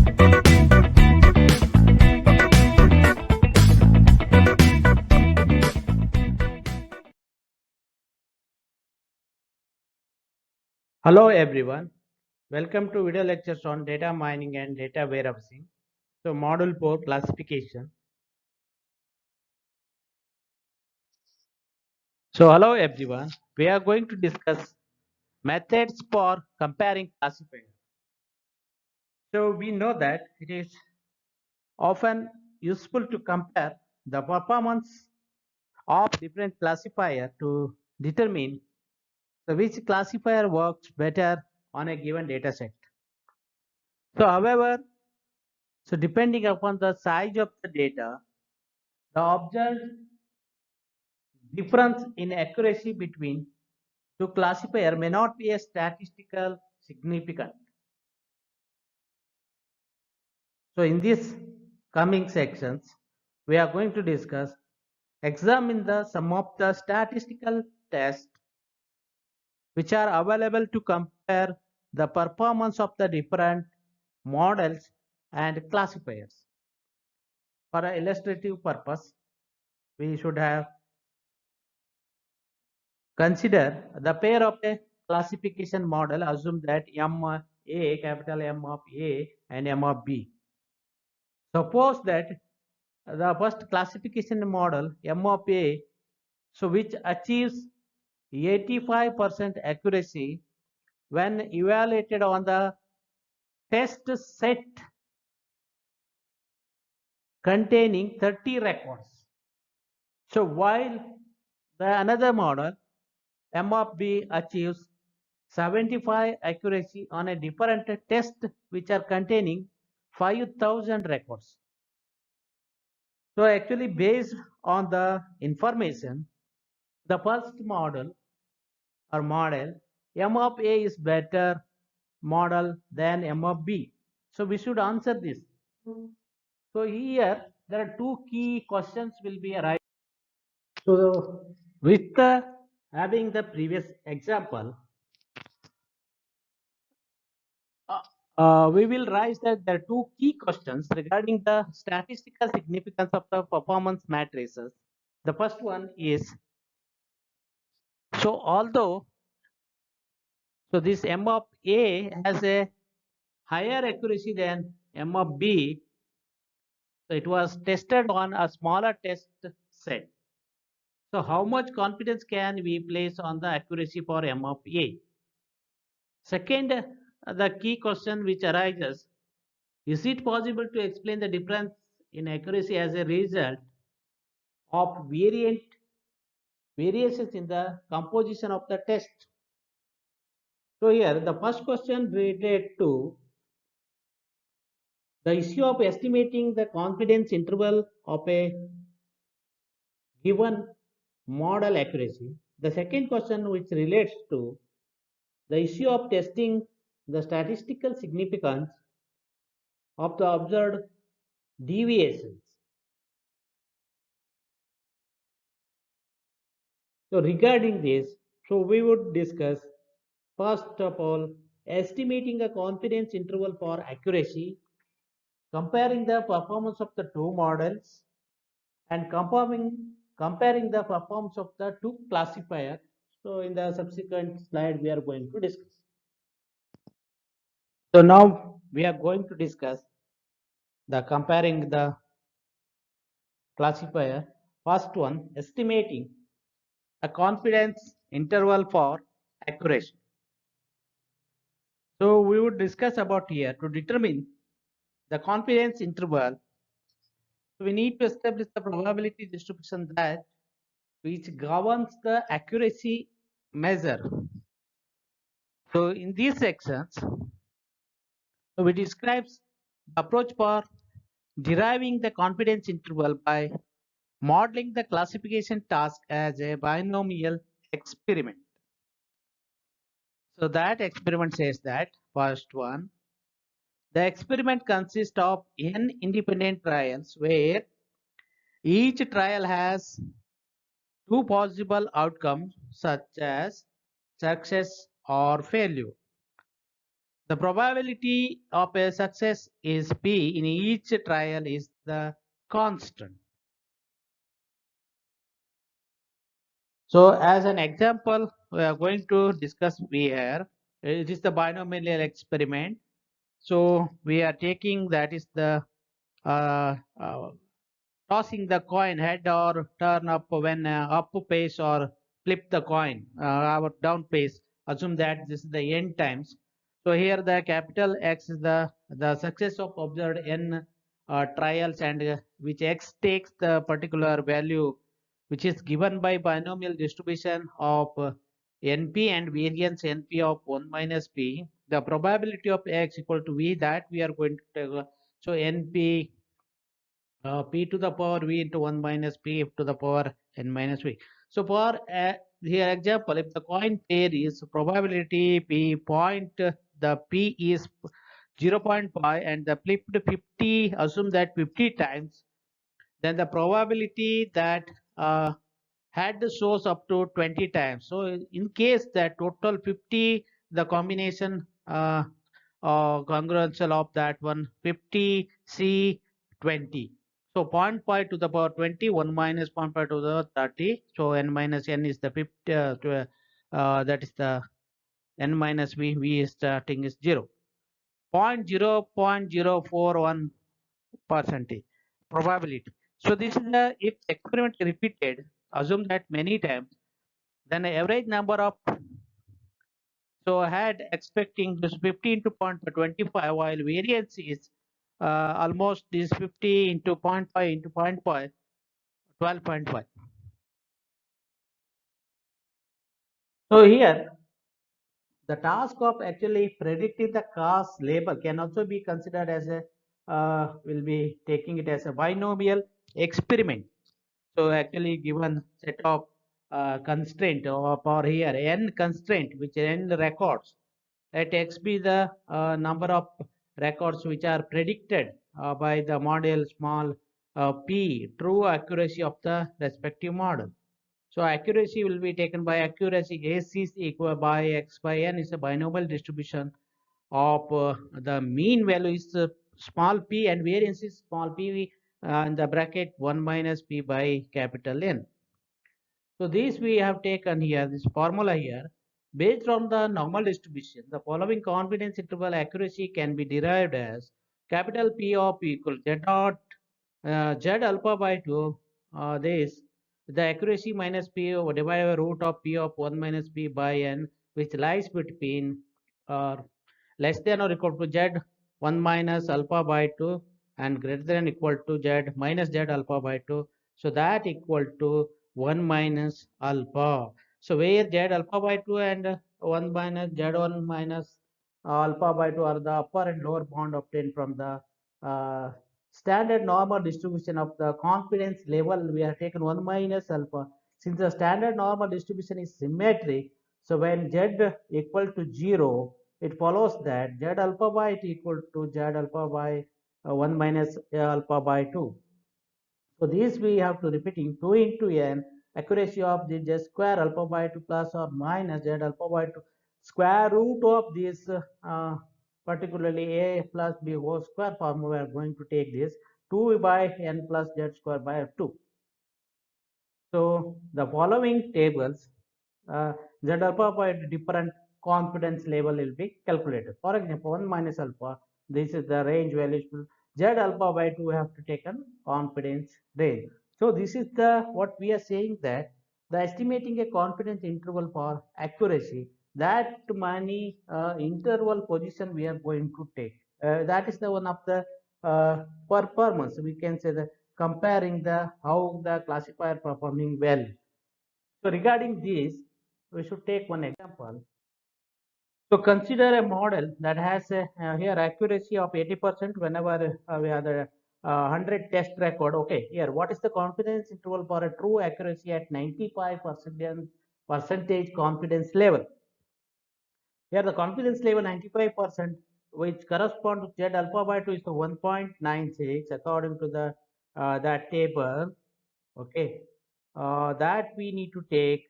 Hello everyone, welcome to video lectures on data mining and data warehousing. So module 4 classification. So hello everyone, we are going to discuss methods for comparing classifiers. So we know that it is often useful to compare the performance of different classifier to determine which classifier works better on a given data set. So however, depending upon the size of the data, the observed difference in accuracy between two classifier may not be a statistical significant. So in this coming sections, we are going to discuss examine the some of the statistical tests which are available to compare the performance of the different models and classifiers. For an illustrative purpose, we should have consider the pair of a classification model. Assume that M A, capital M of A and M of B. Suppose that the first classification model M of A, so which achieves 85% accuracy when evaluated on the test set containing 30 records. So while the another model M of B achieves 75 accuracy on a different test which are containing 5,000 records. So actually based on the information, the first model M of A is better model than M of B. So we should answer this. So here there are two key questions will be arise. So with having the previous example, we will raise that there are two key questions regarding the statistical significance of the performance matrices. The first one is, so although this M of A has a higher accuracy than M of B, so it was tested on a smaller test set. So how much confidence can we place on the accuracy for M of A? Second, the key question which arises, is it possible to explain the difference in accuracy as a result of variations in the composition of the test? So here the first question related to the issue of estimating the confidence interval of a given model accuracy. The second question which relates to the issue of testing the statistical significance of the observed deviations. So regarding this, so we would discuss first of all estimating a confidence interval for accuracy, comparing the performance of the two models, and comparing the performance of the two classifiers. So in the subsequent slide we are going to discuss. So now we are going to discuss the comparing the classifier. First one, estimating a confidence interval for accuracy. So we would discuss about here to determine the confidence interval. We need to establish the probability distribution that which governs the accuracy measure. So in these sections, we describes the approach for deriving the confidence interval by modeling the classification task as a binomial experiment. So that experiment says that first one, the experiment consists of n independent trials where each trial has two possible outcomes such as success or failure. The probability of a success is P in each trial is the constant. So as an example, we are going to discuss here. It is the binomial experiment. So we are taking that is the uh, uh, tossing the coin head or turn up when up pace or flip the coin our down pace. Assume that this is the n times. So here the capital X is the success of observed n trials, and which X takes the particular value which is given by binomial distribution of NP and variance NP of 1 minus P. The probability of X equal to V, that we are going to take. So NP P to the power V into 1 minus P to the power n minus V. So for here example, if the coin pair is probability P point, the P is 0.5 and the flipped 50, assume that 50 times, then the probability that had the source up to 20 times. So in case that total 50, the combination congruential of that one 50 C 20. So zero point 0.5 to the power 20, 1 minus zero point 0.5 to the 30. So n minus n is the 50, that is the n minus v, v is starting is 0. 0.041 percentage probability. So this is the, if experiment repeated, assume that many times, then the average number of, so I had expecting this 50 into 0.25, while variance is almost this 50 into 0.5 into 0.5, 12.5. So here the task of actually predicting the cost label can also be considered as a will be taking it as a binomial experiment. So actually given set of constraint or here n constraint, which n records, let x be the number of records which are predicted by the model small p, true accuracy of the respective model. So accuracy will be taken by accuracy AC is equal by x by n is a binomial distribution of the mean value is small p and variance is small p in the bracket 1 minus p by capital N. So this we have taken here, this formula here. Based on the normal distribution, the following confidence interval accuracy can be derived as capital P of P equal z dot z alpha by 2. This the accuracy minus P divided by root of P of 1 minus P by n, which lies between less than or equal to z 1 minus alpha by 2 and greater than equal to z minus z alpha by 2. So that equal to 1 minus alpha. So where z alpha by 2 and 1 minus z1 minus alpha by 2 are the upper and lower bound obtained from the standard normal distribution of the confidence level, we have taken 1 minus alpha. Since the standard normal distribution is symmetric, so when z equal to 0, it follows that z alpha by t equal to z alpha by 1 minus alpha by 2. So this we have to repeating 2 into n accuracy of the z square alpha by 2 plus or minus z alpha by 2 square root of this particularly a plus b whole square form. We are going to take this 2 by n plus z square by 2. So the following tables z alpha by different confidence level will be calculated. For example, 1 minus alpha, this is the range value. Z alpha by 2 we have to take an confidence range. So this is the what we are saying, that the estimating a confidence interval for accuracy, that many interval position we are going to take. That is the one of the performance. We can say that comparing the how the classifier performing well. So regarding this, we should take one example. So consider a model that has a here accuracy of 80% whenever we have the 100 test record. Okay, here what is the confidence interval for a true accuracy at 95% percentage confidence level? Here the confidence level 95%, which correspond to Z alpha by 2 is the 1.96 according to the that table. Okay, that we need to take.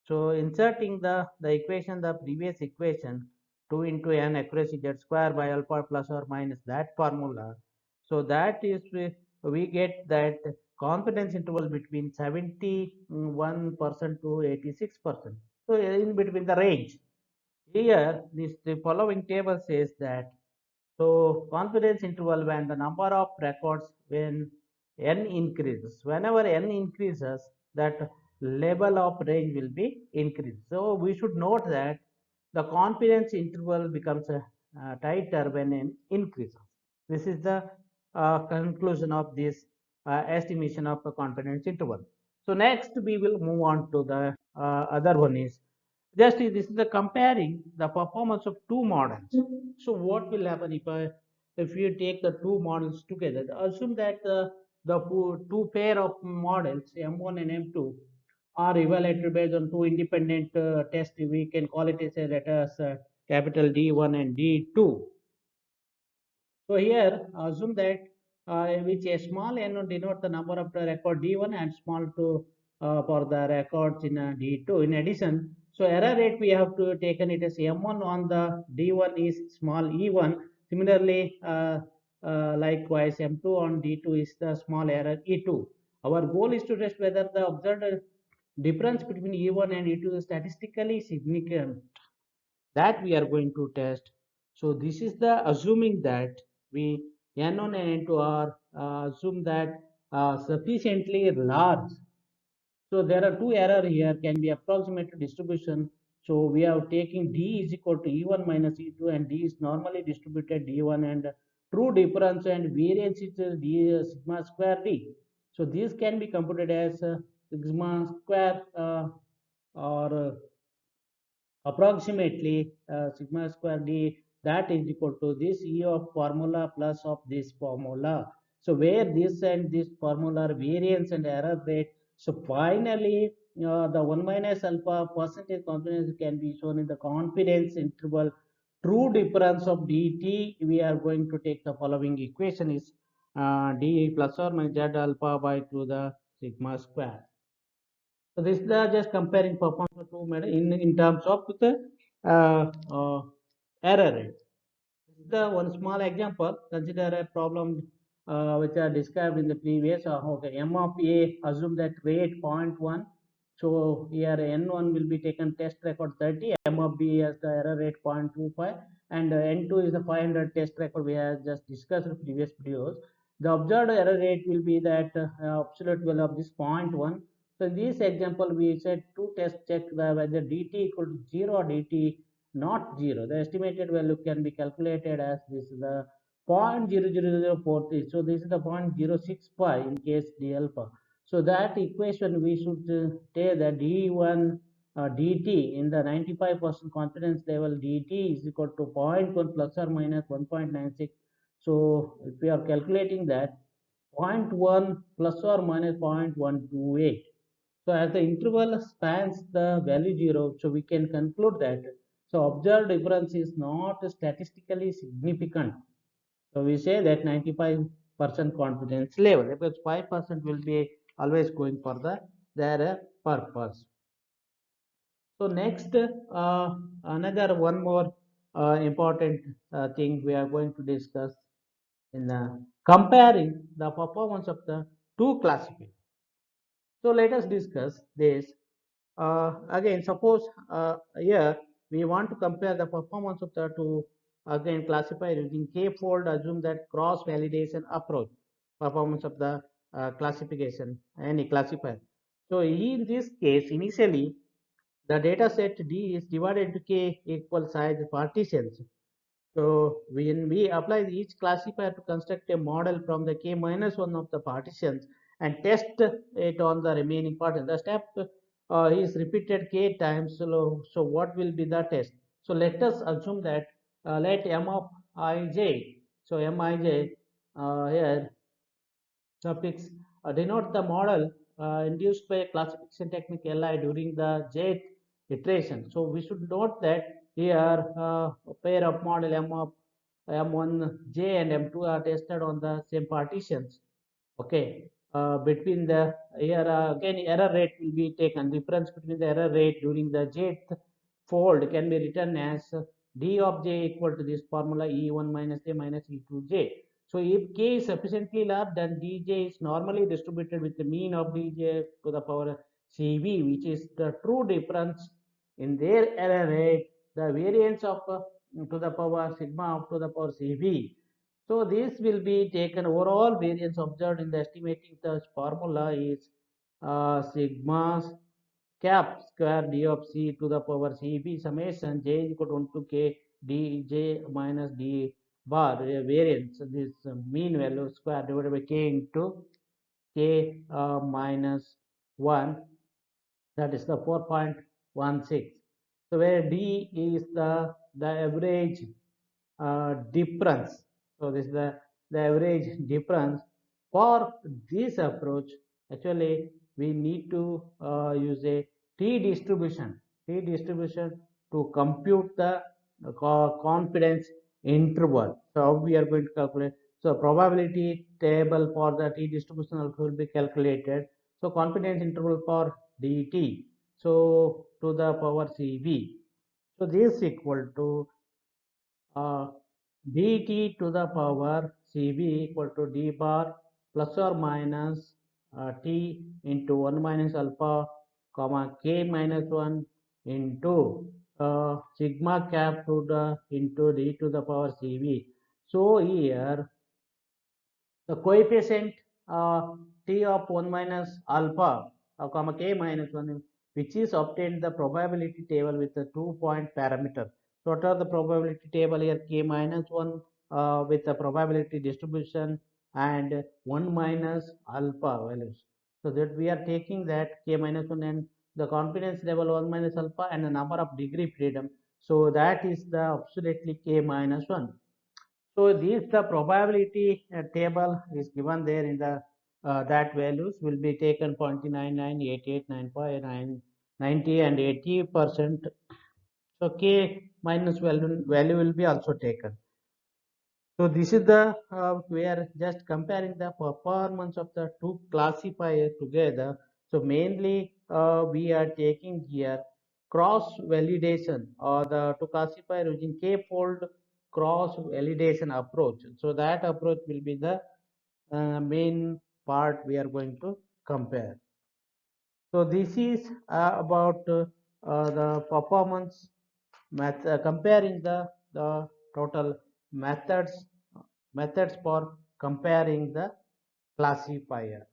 So inserting the equation, the previous equation, 2 into n accuracy z square by alpha plus or minus that formula. So that is we get that confidence interval between 71% to 86%. So in between the range. Here, the following table says that so confidence interval when the number of records when n increases. Whenever n increases, that level of range will be increased. So we should note that the confidence interval becomes tighter when n increases. This is the conclusion of this estimation of a confidence interval. So next we will move on to the other one is just this is the comparing the performance of two models. So what will happen if you take the two models together? Assume that the two pair of models M1 and M2 are evaluated based on two independent tests. We can call it as a let us capital D1 and D2. So here assume that which a small n denote the number of the record D1 and small 2 for the records in D2. In addition, so error rate we have to taken it as M1 on the D1 is small E1. Similarly, likewise M2 on D2 is the small error E2. Our goal is to test whether the observed difference between E1 and E2 is statistically significant, that we are going to test. So this is the assuming that we N1 and N2 are assume that sufficiently large. So there are two error here can be approximate distribution. So we are taking D is equal to E1 minus E2 and D is normally distributed D1 and true difference and variance is D sigma square D. So this can be computed as sigma square or approximately sigma square d that is equal to this e of formula plus of this formula. So where this and this formula are variance and error rate. So finally the 1 minus alpha percentage confidence can be shown in the confidence interval true difference of dt. We are going to take the following equation is d plus or minus z alpha by 2 the sigma square. So this is the just comparing performance of two methods in terms of the error rate. This is the one small example. Consider a problem which are described in the previous. Okay, M of A, assume that rate 0.1. So here N1 will be taken test record 30. M of B has the error rate 0.25 and N2 is the 500 test record we have just discussed in previous videos. The observed error rate will be that absolute value of this 0.1. So in this example, we said two tests check whether dt equal to 0 or dt not 0. The estimated value can be calculated as this is the 0.00043. So this is the 0.065 in case d alpha. So that equation we should take that d1 dt in the 95% confidence level dt is equal to 0.1 plus or minus 1.96. So if we are calculating that 0.1 plus or minus 0.128. So as the interval spans the value 0, so we can conclude that so observed difference is not statistically significant. So we say that 95% confidence level because 5% will be always going for their purpose. So next another one more important thing we are going to discuss in comparing the performance of the two classifiers. So let us discuss this. Again, suppose here we want to compare the performance of the two again classifier using k-fold. Assume that cross validation approach performance of the classification any classifier. So in this case, initially the data set D is divided into k equal size partitions. So when we apply each classifier to construct a model from the k minus 1 of the partitions and test it on the remaining partitions, the step is repeated k times. So what will be the test? So let us assume that let m of ij. So mij here suffix denote the model induced by a classification technique Li during the jth iteration. So we should note that here a pair of model M of M1J and M2 are tested on the same partitions. Okay. Between the here again error rate will be taken. Difference between the error rate during the jth fold can be written as d of j equal to this formula E1 minus a minus E2j. So if k is sufficiently large, then dj is normally distributed with the mean of dj to the power cv, which is the true difference in their error rate, the variance of to the power sigma of to the power cv. So this will be taken overall variance observed in the estimating the formula is sigma cap square d of c to the power cb summation j is equal to 1 to k dj minus d bar variance. This mean value square divided by k into k minus 1, that is the 4.16. So where d is the average difference. So this is the average difference. For this approach, actually we need to use a t distribution to compute the confidence interval. So how we are going to calculate? So probability table for the t distribution also will be calculated. So confidence interval for dt, so to the power cv. So this is equal to uh, dt to the power cv equal to d bar plus or minus t into 1 minus alpha comma k minus 1 into sigma cap to the into d to the power cv. So here the coefficient t of 1 minus alpha comma k minus 1, which is obtained the probability table with the 2-point parameter. So what are the probability table here? K minus 1 with the probability distribution and 1 minus alpha values. So that we are taking that k minus 1 and the confidence level 1 minus alpha and the number of degree freedom. So that is the absolutely k minus 1. So this the probability table is given there in the that values will be taken 0.99, 88, 9.9, 90 and 80%. So k minus value will be also taken. So this is the we are just comparing the performance of the two classifiers together. So mainly we are taking here cross validation or the to classify using k-fold cross validation approach. So that approach will be the main part we are going to compare. So this is about the performance comparing the total methods for comparing the classifier.